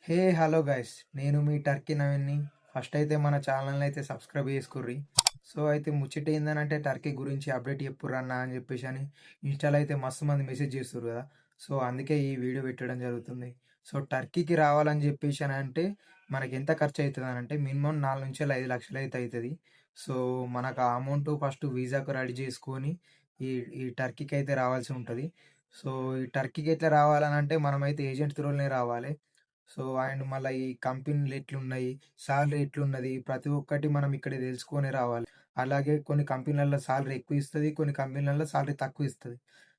Hey hello guys, నేను మీ Turkey నవీన్ని. First అయితే మన ఛానల్ అయితే సబ్స్క్రైబ్ చేసుకుర్రి. సో అయితే ముచ్చట ఏందనంటే టర్కీ గురించి అప్డేట్ చెప్పుర్రన్న అని చెప్పేసి అని ఇన్స్టాలో అయితే మస్తు మంది మెసేజ్ చేస్తారు కదా. సో అందుకే ఈ వీడియో పెట్టడం జరుగుతుంది. సో టర్కీకి రావాలని చెప్పేసి అని అంటే మనకి ఎంత ఖర్చు అవుతుంది అని అంటే మినిమం 4 నుంచి 5 లక్షలు అయితే అవుతుంది. సో మనకు ఆ అమౌంట్ ఫస్ట్ వీసాకు రెడీ చేసుకొని ఈ ఈ టర్కీకి అయితే రావాల్సి ఉంటుంది. సో ఈ టర్కీకి అయితే రావాలని అంటే మనమైతే ఏజెంట్ త్రూలోనే రావాలి. సో అండ్ మళ్ళీ ఈ కంపెనీలు ఎట్లున్నాయి, సాలరీ ఎట్లున్నది, ప్రతి ఒక్కటి మనం ఇక్కడ తెలుసుకొని రావాలి. అలాగే కొన్ని కంపెనీలలో సాలరీ ఎక్కువ ఇస్తుంది, కొన్ని కంపెనీలలో సాలరీ తక్కువ ఇస్తుంది.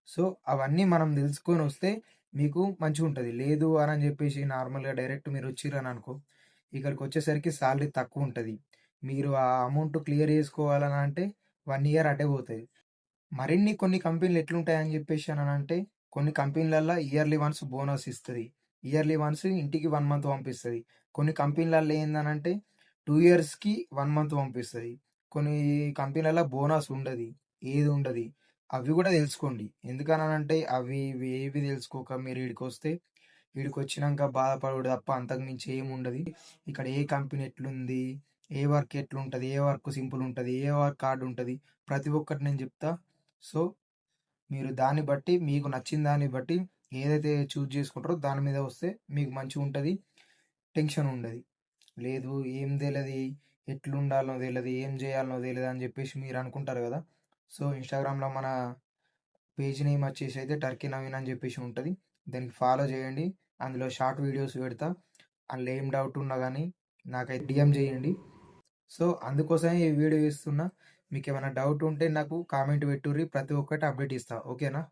సో అవన్నీ మనం తెలుసుకొని వస్తే మీకు మంచిగా ఉంటుంది. లేదు అని చెప్పేసి నార్మల్గా డైరెక్ట్ మీరు వచ్చిర్రని అనుకో, ఇక్కడికి వచ్చేసరికి సాలరీ తక్కువ ఉంటుంది. మీరు ఆ అమౌంట్ క్లియర్ చేసుకోవాలని అంటే 1 ఇయర్ అటే పోతుంది. మరిన్ని కొన్ని కంపెనీలు ఎట్లుంటాయని చెప్పేసి అని అంటే కొన్ని కంపెనీలల్లో ఇయర్లీ వన్స్ బోనస్ ఇస్తుంది. ఇయర్లీ వన్స్ ఇంటికి 1 మంత్ పంపిస్తుంది. కొన్ని కంపెనీలలో ఏందనంటే 2 ఇయర్స్కి 1 మంత్ పంపిస్తుంది. కొన్ని కంపెనీలలో బోనస్ ఉండదు, ఏది ఉండదు. అవి కూడా తెలుసుకోండి. ఎందుకనంటే అవి ఇవి ఏవి తెలుసుకోక మీరు ఈడికి వస్తే ఈడికి వచ్చినాక బాధపడు తప్ప అంతకు మించి ఏమి ఉండదు. ఇక్కడ ఏ కంపెనీ ఎట్లుంది, ఏ వర్క్ ఎట్లుంటుంది, ఏ వర్క్ సింపుల్ ఉంటుంది, ఏ వర్క్ హార్డ్ ఉంటుంది, ప్రతి ఒక్కటి నేను చెప్తా. సో మీరు దాన్ని బట్టి మీకు నచ్చిన దాన్ని బట్టి ఏదైతే చూజ్ చేసుకుంటారో దాని మీద వస్తే మీకు మంచిగా ఉంటుంది, టెన్షన్ ఉండదు. లేదు ఏం తెలియదు, ఎట్లుండాలో తెలియదు, ఏం చేయాలనో తెలియదు అని చెప్పేసి మీరు అనుకుంటారు కదా. సో ఇన్స్టాగ్రామ్లో మన పేజ్ నేమ్ వచ్చేసి అయితే టర్కీ నవీన్ అని చెప్పేసి ఉంటుంది. దానికి ఫాలో చేయండి. అందులో షార్ట్ వీడియోస్ పెడతా. అందులో ఏం డౌట్ ఉన్నా కానీ నాకైతే డిఎం చేయండి. సో అందుకోసమే ఈ వీడియో ఇస్తున్నా. మీకు ఏమైనా డౌట్ ఉంటే నాకు కామెంట్ పెట్టుర్రి, ప్రతి ఒక్కటి అప్డేట్ ఇస్తా. ఓకేనా?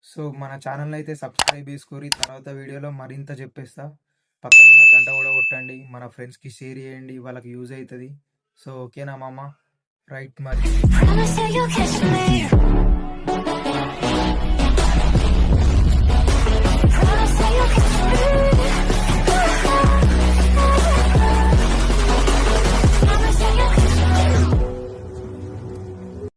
సో మన ఛానల్ అయితే సబ్స్క్రైబ్ చేసుకోరి. తర్వాత వీడియోలో మరింత చెప్పేస్తా. పక్కన ఉన్న గంట కూడా కొట్టండి, మన ఫ్రెండ్స్కి షేర్ చేయండి, వాళ్ళకి యూజ్ అవుతుంది. సో ఓకేనా మామ? రైట్ మరి.